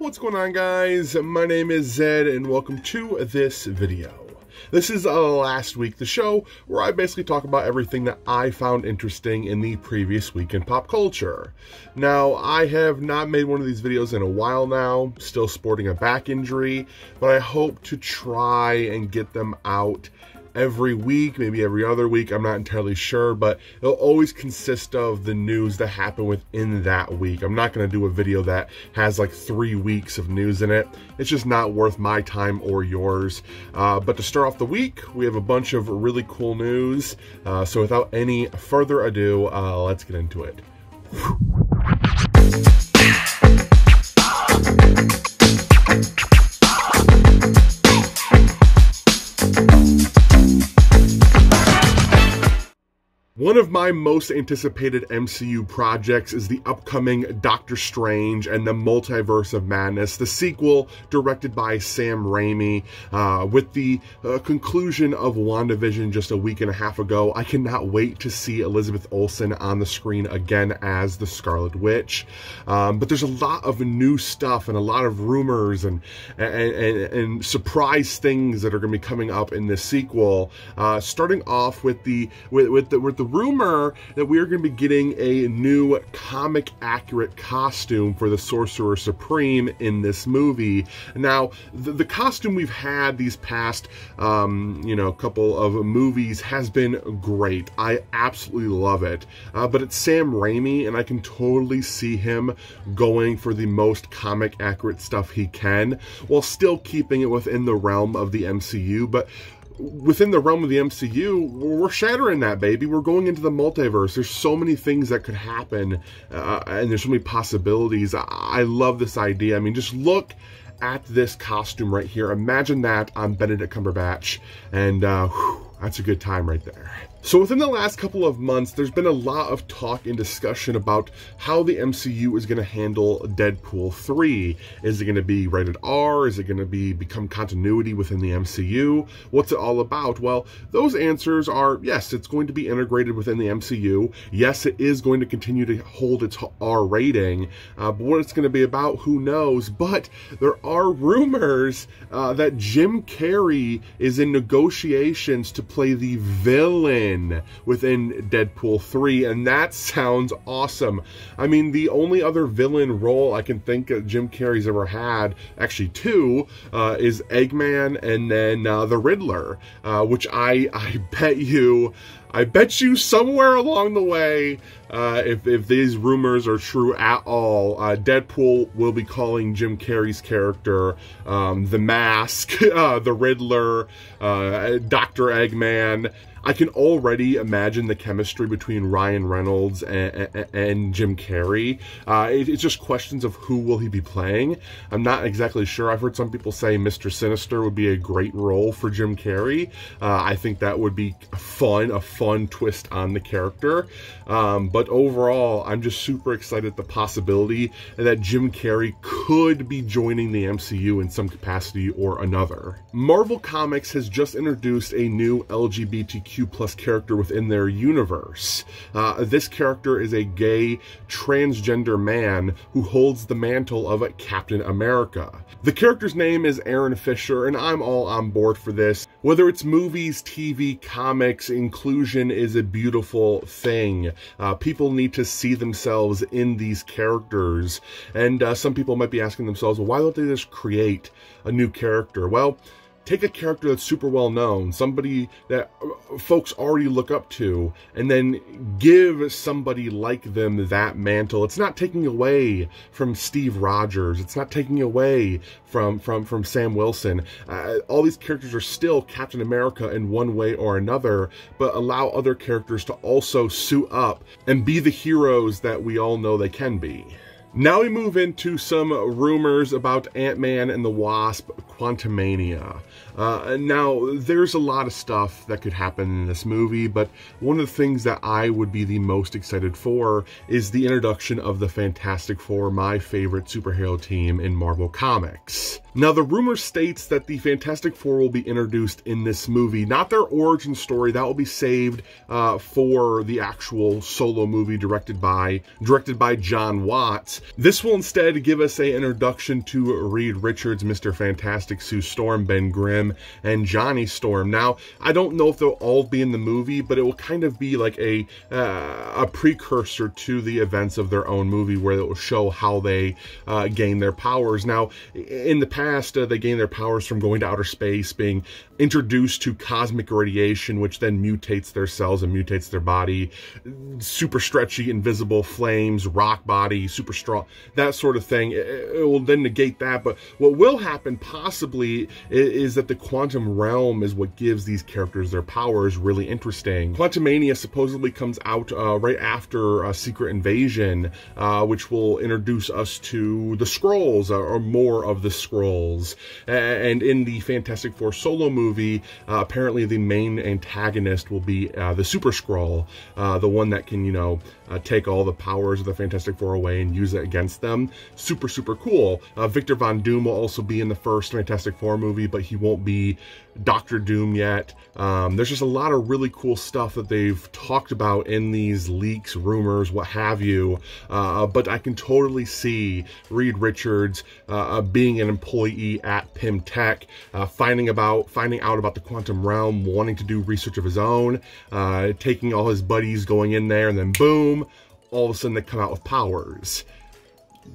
What's going on, guys? My name is Zed and welcome to this video. This is last week, the show where I basically talk about everything that I found interesting in the previous week in pop culture. Now, I have not made one of these videos in a while now, still sporting a back injury, but I hope to try and get them out every week, maybe every other week, I'm not entirely sure, but it'll always consist of the news that happened within that week. I'm not going to do a video that has like 3 weeks of news in it. It's just not worth my time or yours. But to start off the week, we have a bunch of really cool news. So without any further ado, let's get into it. One of my most anticipated MCU projects is the upcoming Doctor Strange and the Multiverse of Madness, the sequel directed by Sam Raimi. With the conclusion of WandaVision just a week and a half ago, I cannot wait to see Elizabeth Olsen on the screen again as the Scarlet Witch. But there's a lot of new stuff and a lot of rumors and surprise things that are going to be coming up in this sequel. Starting off with the rumor that we are going to be getting a new comic accurate costume for the Sorcerer Supreme in this movie. Now, the costume we've had these past couple of movies has been great. I absolutely love it. But it's Sam Raimi, and I can totally see him going for the most comic accurate stuff he can, while still keeping it within the realm of the MCU. But within the realm of the MCU, we're shattering that, baby. We're going into the multiverse. There's so many things that could happen, and there's so many possibilities. I love this idea. I mean, just look at this costume right here. Imagine that on Benedict Cumberbatch, and that's a good time right there. So within the last couple of months, there's been a lot of talk and discussion about how the MCU is going to handle Deadpool 3. Is it going to be rated R? Is it going to become continuity within the MCU? What's it all about? Well, those answers are, yes, it's going to be integrated within the MCU. Yes, it is going to continue to hold its R rating. But what it's going to be about, who knows? But there are rumors that Jim Carrey is in negotiations to play the villain within Deadpool 3, and that sounds awesome. I mean, the only other villain role I can think that Jim Carrey's ever had, actually two, is Eggman and then the Riddler, which I bet you somewhere along the way, if these rumors are true at all, Deadpool will be calling Jim Carrey's character the Mask, the Riddler, Dr. Eggman. I can already imagine the chemistry between Ryan Reynolds and Jim Carrey. It's just questions of who will he be playing. I'm not exactly sure. I've heard some people say Mr. Sinister would be a great role for Jim Carrey. I think that would be a fun twist on the character. But overall, I'm just super excited at the possibility that Jim Carrey could be joining the MCU in some capacity or another. Marvel Comics has just introduced a new LGBTQ+ character within their universe. This character is a gay transgender man who holds the mantle of Captain America. The character's name is Aaron Fisher, and I'm all on board for this. Whether it's movies, TV, comics, inclusion is a beautiful thing. People need to see themselves in these characters, and some people might be asking themselves, well, why don't they just create a new character? Well, take a character that's super well known, somebody that folks already look up to, and then give somebody like them that mantle. It's not taking away from Steve Rogers. It's not taking away from Sam Wilson. All these characters are still Captain America in one way or another, but allow other characters to also suit up and be the heroes that we all know they can be. Now we move into some rumors about Ant-Man and the Wasp: Quantumania. Now, there's a lot of stuff that could happen in this movie, but one of the things that I would be the most excited for is the introduction of the Fantastic Four, my favorite superhero team in Marvel Comics. Now, the rumor states that the Fantastic Four will be introduced in this movie. Not their origin story. That will be saved for the actual solo movie directed by John Watts. movies. This will instead give us an introduction to Reed Richards, Mr. Fantastic, Sue Storm, Ben Grimm, and Johnny Storm. Now, I don't know if they'll all be in the movie, but it will kind of be like a precursor to the events of their own movie, where it will show how they gain their powers. Now, in the past, they gained their powers from going to outer space, being introduced to cosmic radiation, which then mutates their cells and mutates their body. Super stretchy, invisible flames, rock body, super strong, that sort of thing. It will then negate that, but what will happen possibly is that the quantum realm is what gives these characters their powers. Really interesting. Quantumania supposedly comes out right after Secret Invasion, which will introduce us to the Skrulls, or more of the Skrulls. And in the Fantastic Four solo movie, apparently the main antagonist will be the Super Skrull, the one that can, you know, take all the powers of the Fantastic Four away and use it against them. Super, super cool. Victor Von Doom will also be in the first Fantastic Four movie, but he won't be Dr. Doom yet. There's just a lot of really cool stuff that they've talked about in these leaks, rumors, what have you. But I can totally see Reed Richards being an employee at Pym Tech, finding out about the quantum realm, wanting to do research of his own, taking all his buddies, going in there, and then boom, all of a sudden they come out with powers.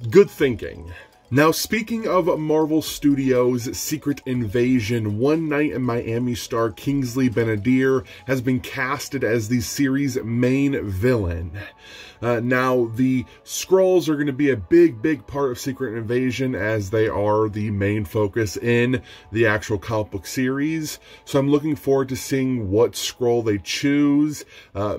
Good thinking. Now, speaking of Marvel Studios' Secret Invasion, One Night in Miami star Kingsley Ben-Adir has been casted as the series' main villain. Now, the Skrulls are going to be a big part of Secret Invasion, as they are the main focus in the actual comic book series. So I'm looking forward to seeing what Skrull they choose.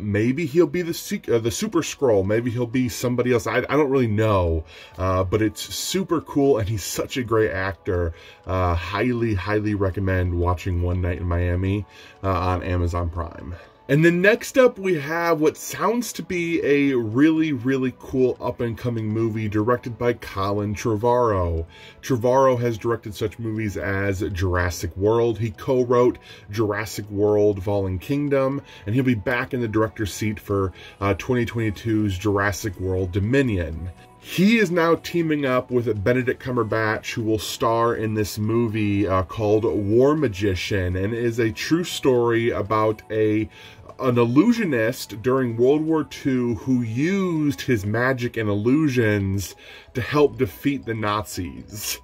Maybe he'll be the Super Skrull. Maybe he'll be somebody else. I don't really know. But it's super cool, and he's such a great actor. Highly recommend watching One Night in Miami on Amazon Prime. And then next up, we have what sounds to be a really cool up-and-coming movie directed by Colin Trevorrow. Trevorrow has directed such movies as Jurassic World. He co-wrote Jurassic World Fallen Kingdom, and he'll be back in the director's seat for 2022's Jurassic World Dominion. He is now teaming up with Benedict Cumberbatch, who will star in this movie called War Magician, and it is a true story about an illusionist during World War II who used his magic and illusions to help defeat the Nazis.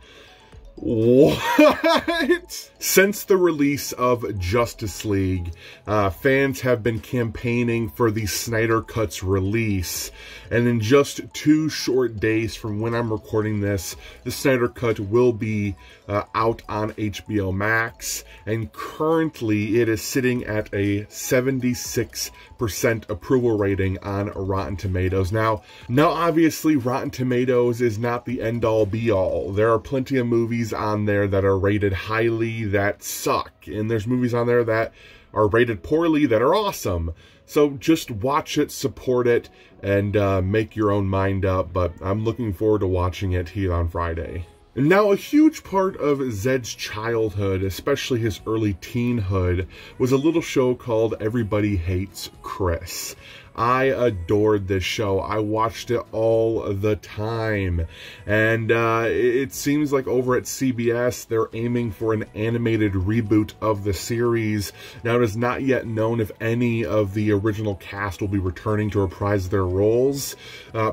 What? Since the release of Justice League, fans have been campaigning for the Snyder Cut's release, and in just 2 short days from when I'm recording this, the Snyder Cut will be out on HBO Max, and currently it is sitting at a 76% approval rating on Rotten Tomatoes. Now obviously Rotten Tomatoes is not the end-all be-all. There are plenty of movies on there that are rated highly that suck, and there's movies on there that are rated poorly that are awesome. So just watch it, support it, and make your own mind up, but I'm looking forward to watching it here on Friday. And now, a huge part of Zed's childhood, especially his early teenhood, was a little show called Everybody Hates Chris. I adored this show. I watched it all the time. And it seems like over at CBS, they're aiming for an animated reboot of the series. Now, it is not yet known if any of the original cast will be returning to reprise their roles.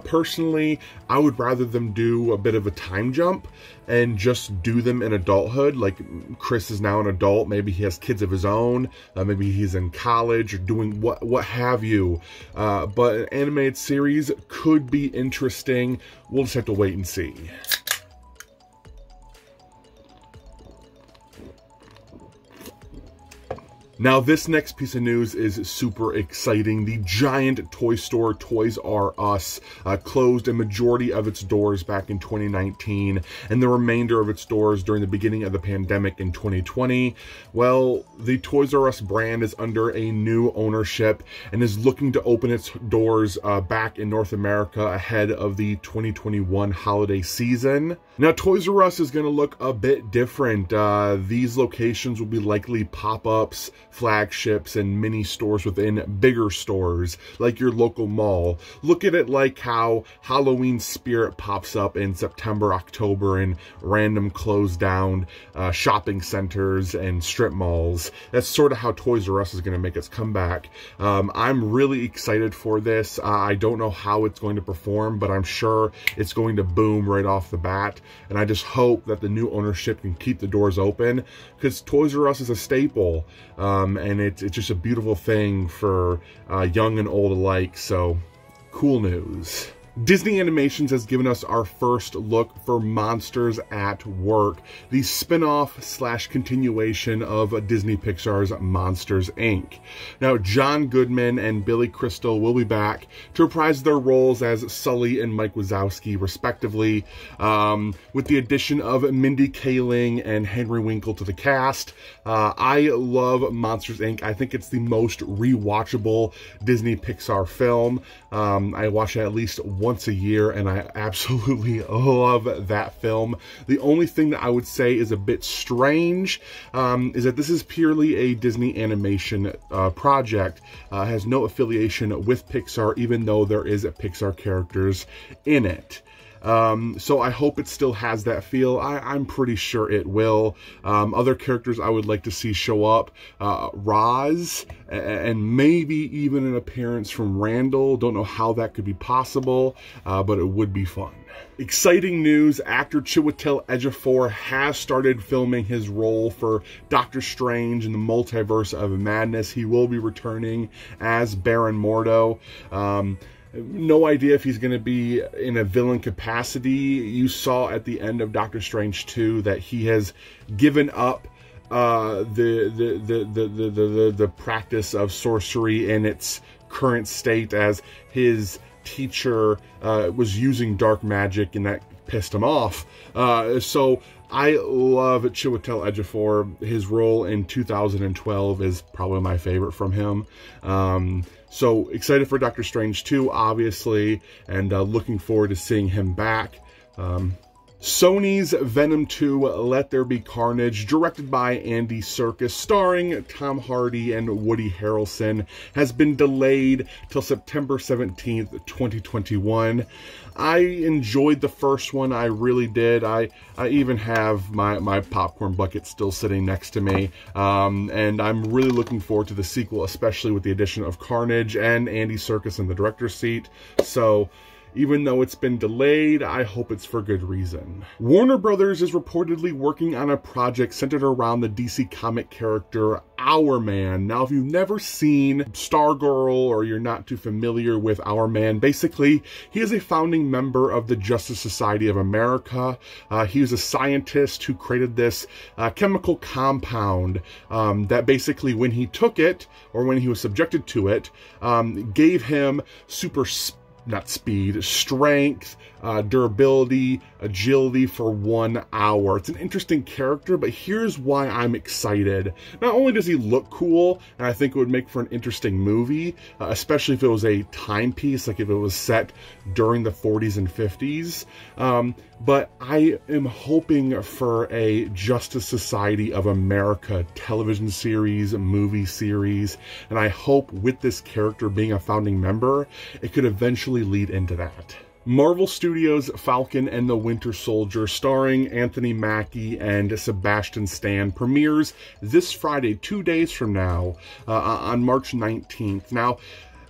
Personally, I would rather them do a bit of a time jump and just do them in adulthood. Like, Chris is now an adult. Maybe he has kids of his own. Maybe he's in college or doing what have you. But an animated series could be interesting. We'll just have to wait and see. Now, this next piece of news is super exciting. The giant toy store Toys R Us closed a majority of its doors back in 2019, and the remainder of its doors during the beginning of the pandemic in 2020. Well, the Toys R Us brand is under a new ownership and is looking to open its doors back in North America ahead of the 2021 holiday season. Now, Toys R Us is going to look a bit different. These locations will be likely pop-ups, flagships and mini stores within bigger stores, like your local mall. Look at it like how Halloween Spirit pops up in September, October in random closed down shopping centers and strip malls. That's sort of how Toys R Us is going to make its comeback. I'm really excited for this. I don't know how it's going to perform, but I'm sure it's going to boom right off the bat. And I just hope that the new ownership can keep the doors open, because Toys R Us is a staple, and it's just a beautiful thing for young and old alike. So cool news. Disney Animations has given us our first look for Monsters at Work, the spin-off / continuation of Disney Pixar's Monsters, Inc. Now, John Goodman and Billy Crystal will be back to reprise their roles as Sully and Mike Wazowski, respectively, with the addition of Mindy Kaling and Henry Winkle to the cast. I love Monsters, Inc. I think it's the most rewatchable Disney Pixar film. I watch it at least once a year, and I absolutely love that film. The only thing that I would say is a bit strange is that this is purely a Disney animation project. Has no affiliation with Pixar, even though there is Pixar characters in it. So I hope it still has that feel. I'm pretty sure it will. Other characters I would like to see show up, Roz, and maybe even an appearance from Randall. Don't know how that could be possible, but it would be fun. Exciting news, actor Chiwetel Ejiofor has started filming his role for Doctor Strange in the Multiverse of Madness. He will be returning as Baron Mordo. No idea if he's going to be in a villain capacity. You saw at the end of Doctor Strange 2 that he has given up the practice of sorcery in its current state, as his teacher was using dark magic, and that pissed him off. So I love Chiwetel Ejiofor. His role in 2012 is probably my favorite from him. So excited for Doctor Strange 2, obviously, and looking forward to seeing him back. Sony's Venom 2 Let There Be Carnage, directed by Andy Serkis, starring Tom Hardy and Woody Harrelson, has been delayed till September 17th, 2021. I enjoyed the first one, I really did. I even have my popcorn bucket still sitting next to me, and I'm really looking forward to the sequel, especially with the addition of Carnage and Andy Serkis in the director's seat. So even though it's been delayed, I hope it's for good reason. Warner Brothers is reportedly working on a project centered around the DC comic character Hourman. Now, if you've never seen Stargirl, or you're not too familiar with Hourman, basically, he is a founding member of the Justice Society of America. He was a scientist who created this chemical compound that basically, when he took it, or when he was subjected to it, gave him strength, durability, agility for 1 hour. It's an interesting character, but here's why I'm excited. Not only does he look cool, and I think it would make for an interesting movie, especially if it was a timepiece, like if it was set during the 40s and 50s, but I am hoping for a Justice Society of America television series, movie series, and I hope with this character being a founding member, it could eventually lead into that. Marvel Studios' Falcon and the Winter Soldier, starring Anthony Mackie and Sebastian Stan, premieres this Friday, 2 days from now, on March 19th. Now,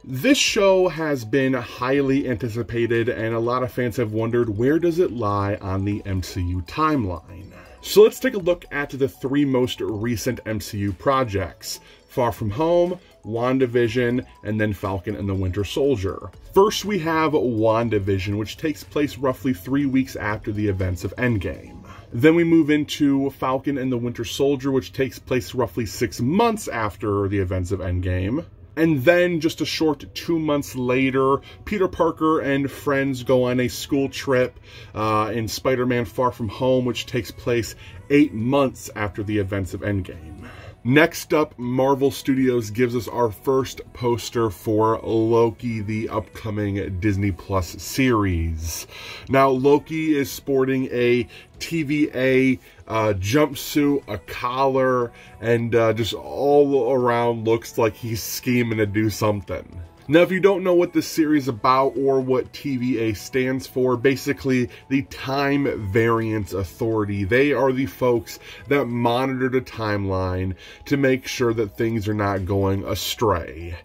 this show has been highly anticipated, and a lot of fans have wondered, where does it lie on the MCU timeline? So let's take a look at the 3 most recent MCU projects: Far From Home, WandaVision, and then Falcon and the Winter Soldier. First, we have WandaVision, which takes place roughly 3 weeks after the events of Endgame. Then we move into Falcon and the Winter Soldier, which takes place roughly 6 months after the events of Endgame. And then, just a short 2 months later, Peter Parker and friends go on a school trip in Spider-Man Far From Home, which takes place 8 months after the events of Endgame. Next up, Marvel Studios gives us our first poster for Loki, the upcoming Disney Plus series. Now, Loki is sporting a TVA jumpsuit, a collar, and just all around looks like he's scheming to do something. Now, if you don't know what this series is about or what TVA stands for, basically the Time Variance Authority. They are the folks that monitor the timeline to make sure that things are not going astray.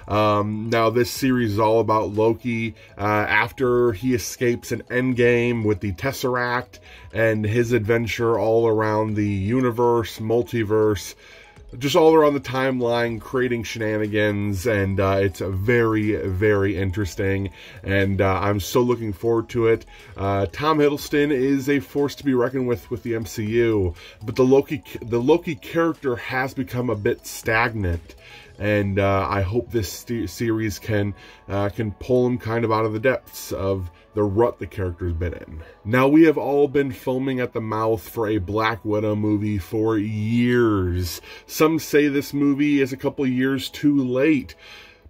Now, this series is all about Loki after he escapes an endgame with the Tesseract and his adventure all around the universe, multiverse, just all around the timeline, creating shenanigans, and it's very, very interesting, and I'm so looking forward to it. Tom Hiddleston is a force to be reckoned with the MCU, but the Loki character has become a bit stagnant, and I hope this series can pull him kind of out of the depths of the rut the character's been in. Now, we have all been foaming at the mouth for a Black Widow movie for years. Some say this movie is a couple years too late.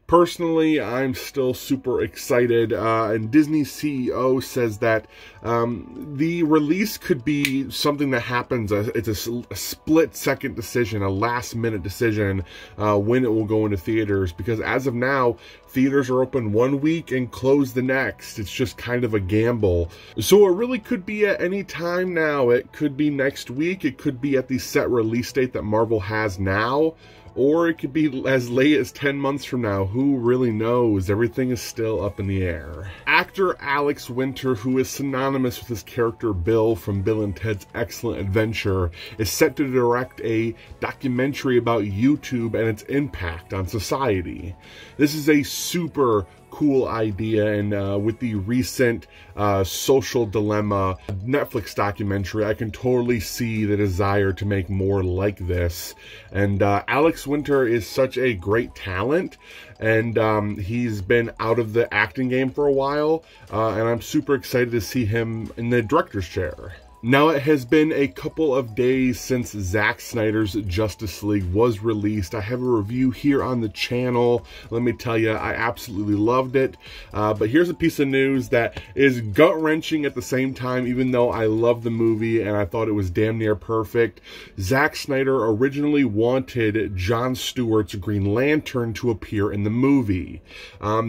Personally, I'm still super excited, and Disney's CEO says that the release could be something that happens. It's a split-second decision, a last-minute decision when it will go into theaters, because as of now, theaters are open one week and closed the next. It's just kind of a gamble. So it really could be at any time now. It could be next week. It could be at the set release date that Marvel has now. Or it could be as late as 10 months from now. Who really knows? Everything is still up in the air. Actor Alex Winter, who is synonymous with his character Bill from Bill and Ted's Excellent Adventure, is set to direct a documentary about YouTube and its impact on society. This is a super cool idea, and with the recent Social Dilemma Netflix documentary, I can totally see the desire to make more like this. And Alex Winter is such a great talent, and he's been out of the acting game for a while, and I'm super excited to see him in the director's chair. Now, it has been a couple of days since Zack Snyder's Justice League was released. I have a review here on the channel. Let me tell you, I absolutely loved it. But here's a piece of news that is gut-wrenching at the same time, even though I love the movie and I thought it was damn near perfect. Zack Snyder originally wanted Jon Stewart's Green Lantern to appear in the movie.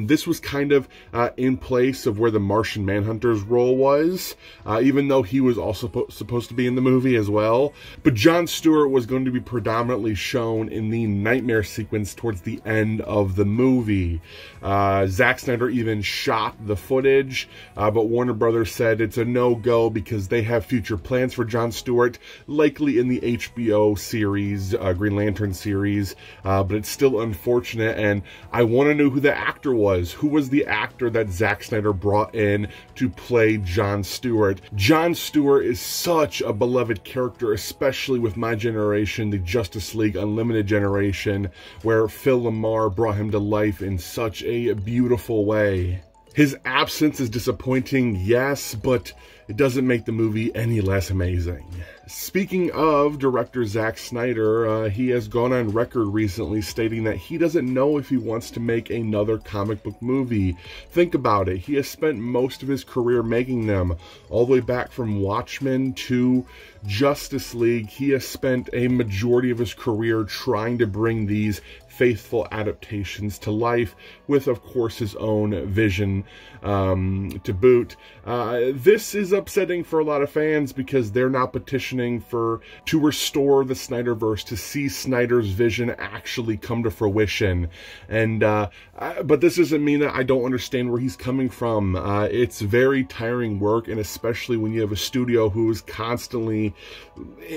This was kind of in place of where the Martian Manhunter's role was, even though he was also supposed to be in the movie as well. But Jon Stewart was going to be predominantly shown in the nightmare sequence towards the end of the movie. Zack Snyder even shot the footage, but Warner Brothers said it's a no-go because they have future plans for Jon Stewart, likely in the HBO series, Green Lantern series, but it's still unfortunate, and I want to know who the actor was. Who was the actor that Zack Snyder brought in to play Jon Stewart? Jon Stewart is such a beloved character, especially with my generation, the Justice League Unlimited generation, where Phil LaMarr brought him to life in such a beautiful way. His absence is disappointing, yes, but it doesn't make the movie any less amazing. Speaking of director Zack Snyder, he has gone on record recently stating that he doesn't know if he wants to make another comic book movie. Think about it. He has spent most of his career making them, all the way back from Watchmen to Justice League. He has spent a majority of his career trying to bring these faithful adaptations to life, with, of course, his own vision to boot. This is upsetting for a lot of fans because they're not petitioning to restore the Snyderverse, to see Snyder's vision actually come to fruition. And but this doesn't mean that I don't understand where he's coming from. It's very tiring work, and especially when you have a studio who is constantly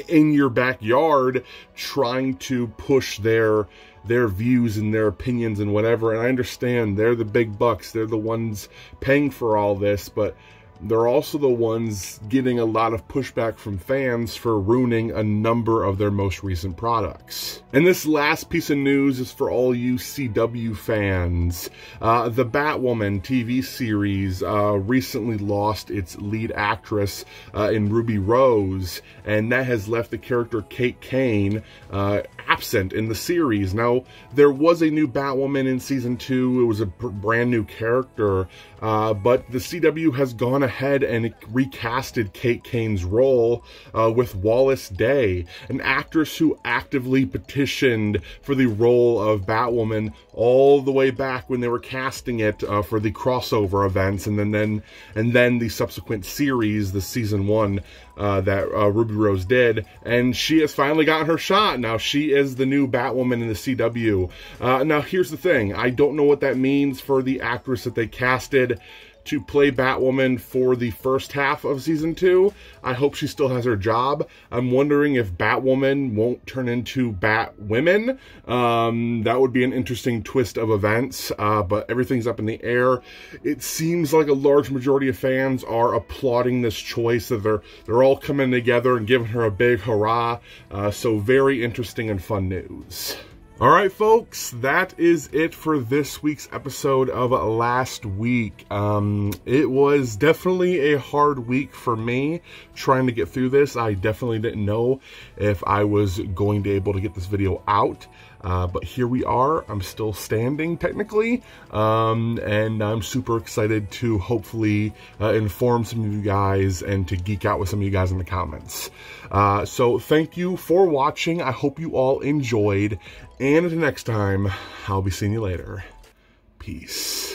in your backyard trying to push their views and their opinions and whatever. And I understand they're the big bucks, they're the ones paying for all this, but they're also the ones getting a lot of pushback from fans for ruining a number of their most recent products. And this last piece of news is for all you CW fans. The Batwoman TV series recently lost its lead actress in Ruby Rose, and that has left the character Kate Kane absent in the series. Now, there was a new Batwoman in season 2. It was a brand new character, but the CW has gone ahead and recasted Kate Kane's role with Wallace Day, an actress who actively petitioned for the role of Batwoman all the way back when they were casting it for the crossover events, and then the subsequent series, the season 1 that Ruby Rose did, and she has finally gotten her shot. Now she is the new Batwoman in the CW. Now here's the thing, I don't know what that means for the actress that they casted to play Batwoman for the first half of season 2. I hope she still has her job. I'm wondering if Batwoman won't turn into Batwomen. That would be an interesting twist of events, but everything's up in the air. It seems like a large majority of fans are applauding this choice. They're all coming together and giving her a big hurrah. So very interesting and fun news. All right, folks, that is it for this week's episode of Last Week. It was definitely a hard week for me trying to get through this. I definitely didn't know if I was going to be able to get this video out. But here we are. I'm still standing technically, and I'm super excited to hopefully inform some of you guys and to geek out with some of you guys in the comments. So thank you for watching. I hope you all enjoyed, and until next time, I'll be seeing you later. Peace.